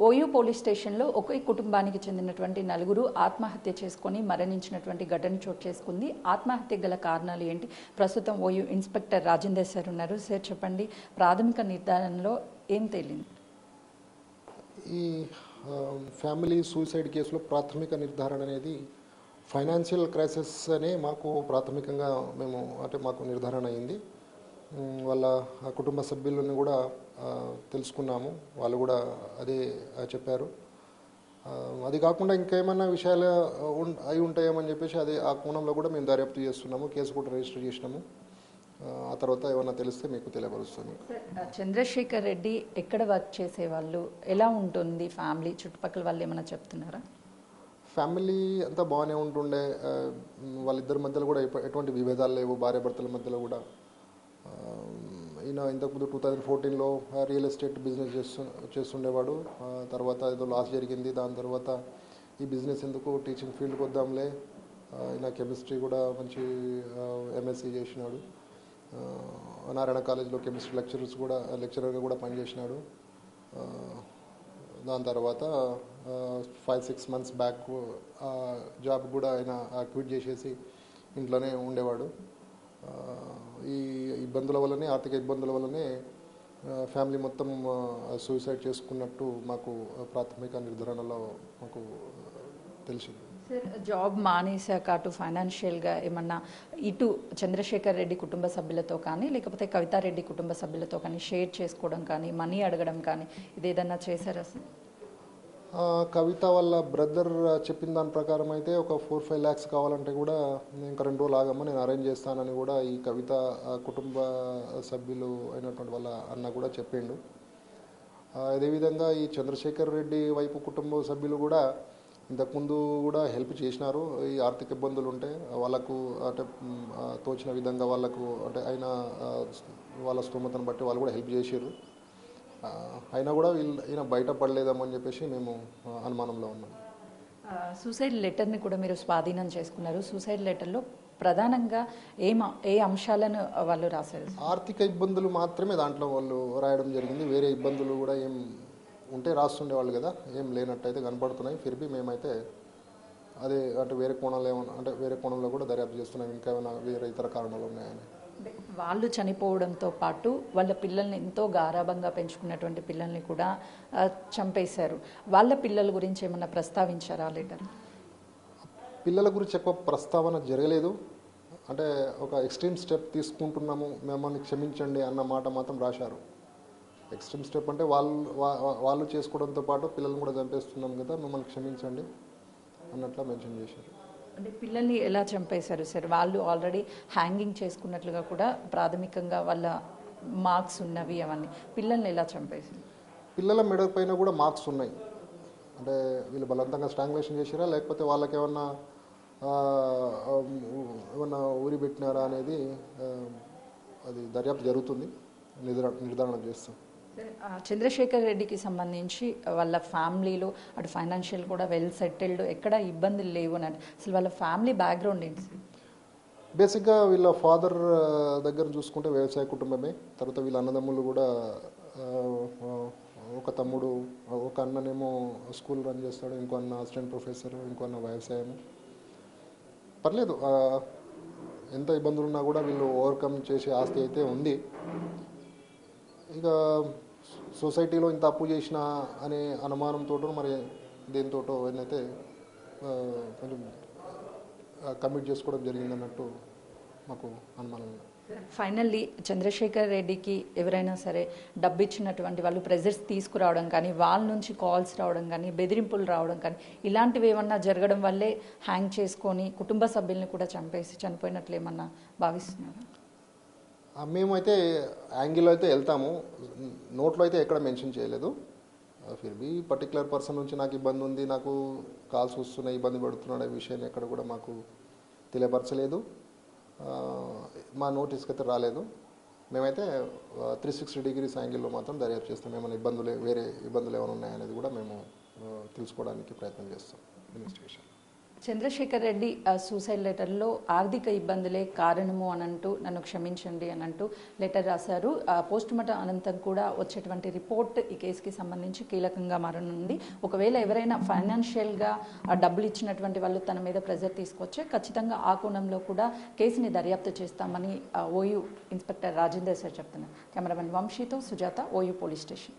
OU police స్టేషన్లో ఒకే కుటుంబానికి చెందినటువంటి నలుగురు ఆత్మహత్య చేసుకొని మరణించినటువంటి ఘటన చోటు చేసుకుంది. ఆత్మహత్య గల కారణాలు ఏంటి? ప్రస్తుతం ఓయూ ఇన్స్పెక్టర్ రాజేందర్ సార్ ఉన్నారు. సార్ చెప్పండి, ప్రాథమిక నిర్ధారణలో ఏం తేలింది? ఈ ఫ్యామిలీ సూసైడ్ కేసులో ప్రాథమిక నిర్ధారణ అనేది ఫైనాన్షియల్ క్రైసిస్ అనే మాకు ప్రాథమికంగా మాకు నిర్ధారణ అయింది. వాళ్ళ కుటుంబ సభ్యులను కూడా తెలుసుకున్నాము, వాళ్ళు కూడా అదే చెప్పారు. అది కాకుండా ఇంకేమైనా విషయాలు అయి ఉంటాయేమని చెప్పేసి ఆ కోణంలో కూడా మేము దర్యాప్తు చేస్తున్నాము, కేసు కూడా రిజిస్టర్ చేసినాము. ఆ తర్వాత ఏమన్నా తెలిస్తే మీకు తెలియపరుస్తుంది. చంద్రశేఖర్ రెడ్డి ఎక్కడ వర్క్ చేసేవాళ్ళు, ఎలా ఉంటుంది ఫ్యామిలీ, చుట్టుపక్కల వాళ్ళు ఏమైనా చెప్తున్నారా? ఫ్యామిలీ అంతా బాగానే ఉంటుండే, వాళ్ళిద్దరి మధ్యలో కూడా ఎటువంటి విభేదాలు లేవు. భార్యాభర్తల మధ్యలో కూడా ఈయన ఇంతకుముందు 2014లో రియల్ ఎస్టేట్ బిజినెస్ చేస్తుండేవాడు. తర్వాత ఏదో లాస్ జరిగింది, దాని తర్వాత ఈ బిజినెస్ ఎందుకు టీచింగ్ ఫీల్డ్కి వద్దాంలే, ఈయన కెమిస్ట్రీ కూడా మంచి ఎంఎస్సీ చేసినాడు. నారాయణ కాలేజ్లో కెమిస్ట్రీ లెక్చరర్గా కూడా పనిచేసినాడు. దాని తర్వాత 5-6 months బ్యాక్ జాబ్ కూడా ఆయన క్విట్ చేసేసి ఇంట్లోనే ఉండేవాడు. ఈ ఇబ్బందుల వల్లనే, ఆర్థిక ఇబ్బందుల వల్లనే ఫ్యామిలీ మొత్తం సూసైడ్ చేసుకున్నట్టు మాకు ప్రాథమిక నిర్ధారణలో మాకు తెలిసింది. సార్, జాబ్ మానేశాక అటు ఫైనాన్షియల్గా ఏమన్నా ఇటు చంద్రశేఖర్ రెడ్డి కుటుంబ సభ్యులతో కానీ లేకపోతే కవితారెడ్డి కుటుంబ సభ్యులతో కానీ షేర్ చేసుకోవడం కానీ మనీ అడగడం కానీ ఇదేదన్నా చేశారా సార్? కవిత వాళ్ళ బ్రదర్ చెప్పిన దాని ప్రకారం అయితే ఒక 4-5 lakhs కావాలంటే కూడా ఇంకా 2 రోజులు ఆగమ్మా, నేను అరేంజ్ చేస్తానని కూడా ఈ కవిత కుటుంబ సభ్యులు అయినటువంటి వాళ్ళ అన్న కూడా చెప్పిండు. అదేవిధంగా ఈ చంద్రశేఖర్ రెడ్డి వైపు కుటుంబ సభ్యులు కూడా ఇంతకుముందు కూడా హెల్ప్ చేసినారు. ఈ ఆర్థిక ఇబ్బందులు ఉంటే వాళ్ళకు అంటే తోచిన విధంగా వాళ్ళకు అంటే వాళ్ళ స్తోమతను బట్టి వాళ్ళు కూడా హెల్ప్ చేసారు. అయినా కూడా ఈయన బయటపడలేదామని చెప్పేసి మేము అనుమానంలో ఉన్నాం. సూసైడ్ లెటర్ని కూడా మీరు స్వాధీనం చేసుకున్నారు. సూసైడ్ లెటర్లో ప్రధానంగా ఏ అంశాలను వాళ్ళు రాశారు? ఆర్థిక ఇబ్బందులు మాత్రమే దాంట్లో వాళ్ళు రాయడం జరిగింది. వేరే ఇబ్బందులు కూడా ఏం ఉంటే రాస్తుండేవాళ్ళు కదా, ఏం లేనట్టయితే కనపడుతున్నాయి. ఫిర్బీ మేమైతే అదే అంటే వేరే కోణంలో కూడా దర్యాప్తు చేస్తున్నాం, ఇంకా ఏమైనా వేరే ఇతర కారణాలు ఉన్నాయని. వాళ్ళు చనిపోవడంతో పాటు వాళ్ళ పిల్లల్ని ఎంతో గారాబంగా పెంచుకున్నటువంటి పిల్లల్ని కూడా చంపేశారు. వాళ్ళ పిల్లల గురించి ఏమన్నా ప్రస్తావించారా లెటర్? పిల్లల గురించి ఎక్కువ ప్రస్తావన జరగలేదు. అంటే ఒక ఎక్స్ట్రీమ్ స్టెప్ తీసుకుంటున్నాము, మిమ్మల్ని క్షమించండి అన్న మాట మాత్రం రాశారు. ఎక్స్ట్రీమ్ స్టెప్ అంటే వాళ్ళు చేసుకోవడంతో పాటు పిల్లల్ని కూడా చంపేస్తున్నాం కదా, మిమ్మల్ని క్షమించండి అన్నట్లా మెన్షన్ చేశారు. అంటే పిల్లల్ని ఎలా చంపేశారు సార్? వాళ్ళు ఆల్రెడీ హ్యాంగింగ్ చేసుకున్నట్లుగా కూడా ప్రాథమికంగా వాళ్ళ మార్క్స్ ఉన్నవి, అవన్నీ పిల్లల్ని ఎలా చంపేశారు? పిల్లల మెడ పైన కూడా మార్క్స్ ఉన్నాయి. అంటే వీళ్ళు బలవంతంగా స్ట్రాంగులేషన్ చేసారా లేకపోతే వాళ్ళకి ఏమన్నా ఊరి పెట్టినారా అనేది అది దర్యాప్తు జరుగుతుంది, నిర్ధారణ చేస్తాం. చంద్రశేఖర్ రెడ్డికి సంబంధించి వాళ్ళ ఫ్యామిలీలో అటు ఫైనాన్షియల్ కూడా వెల్ సెటిల్డ్, ఎక్కడ ఇబ్బందులు లేవు అని, అసలు వాళ్ళ ఫ్యామిలీ బ్యాక్గ్రౌండ్ ఏంటి సార్? బేసిక్గా వీళ్ళ ఫాదర్ దగ్గర చూసుకుంటే వ్యవసాయ కుటుంబమే. తర్వాత వీళ్ళ అన్నదమ్ములు కూడా ఒక తమ్ముడు, ఒక అన్ననేమో స్కూల్ రన్ చేస్తాడు, ఇంకో అన్న అసిస్టెంట్ ప్రొఫెసర్, ఇంకో అన్న వ్యవసాయము. పర్లేదు, ఎంత ఇబ్బందులు ఉన్నా కూడా వీళ్ళు ఓవర్కమ్ చేసే ఆస్తి అయితే ఉంది. ఇక సొసైటీలో ఇంత అప్పు చేసిన అనే అనుమానంతో మరి దేనితోటో అయితే కొంచెం కమిట్ చేసుకోవడం జరిగిందన్నట్టు మాకు అనుమానం. ఫైనల్లీ చంద్రశేఖర్ రెడ్డికి ఎవరైనా సరే డబ్బు ఇచ్చినటువంటి వాళ్ళు ప్రెజర్స్ తీసుకురావడం కానీ, వాళ్ళ నుంచి కాల్స్ రావడం కానీ, బెదిరింపులు రావడం కానీ ఇలాంటివి ఏమన్నా జరగడం వల్లే హ్యాంగ్ చేసుకొని కుటుంబ సభ్యుల్ని కూడా చంపేసి చనిపోయినట్లు ఏమన్నా భావిస్తున్నారు? మేమైతే యాంగిల్లో అయితే వెళ్తాము, నోట్లో అయితే ఎక్కడ మెన్షన్ చేయలేదు. ఫిర్బీ పర్టికులర్ పర్సన్ నుంచి నాకు ఇబ్బంది ఉంది, నాకు కాల్స్ వస్తున్నాయి, ఇబ్బంది పడుతున్నాడు అనే విషయాన్ని ఎక్కడ కూడా మాకు తెలియపరచలేదు, మా నోటీస్కి అయితే రాలేదు. మేమైతే 360 degrees యాంగిల్లో మాత్రం దర్యాప్తు చేస్తాం. ఏమైనా వేరే ఇబ్బందులు ఏమైనా ఉన్నాయనేది కూడా మేము తెలుసుకోవడానికి ప్రయత్నం చేస్తాం ఇన్వెస్టిగేషన్. చంద్రశేఖర్ రెడ్డి సూసైడ్ లెటర్లో ఆర్థిక ఇబ్బందులే కారణము అని అంటూ నన్ను క్షమించండి అని అంటూ లెటర్ రాశారు. పోస్ట్ మార్టం అనంతరం కూడా వచ్చేటువంటి రిపోర్ట్ ఈ కేసుకి సంబంధించి కీలకంగా మారనుంది. ఒకవేళ ఎవరైనా ఫైనాన్షియల్గా డబ్బులు ఇచ్చినటువంటి వాళ్ళు తన మీద ప్రెజర్ తీసుకొచ్చే ఖచ్చితంగా ఆ కోణంలో కూడా కేసుని దర్యాప్తు చేస్తామని ఓయూ ఇన్స్పెక్టర్ రాజేందర్ సార్ చెప్తున్నారు. కెమెరామెన్ వంశీతో సుజాత, ఓయూ పోలీస్ స్టేషన్.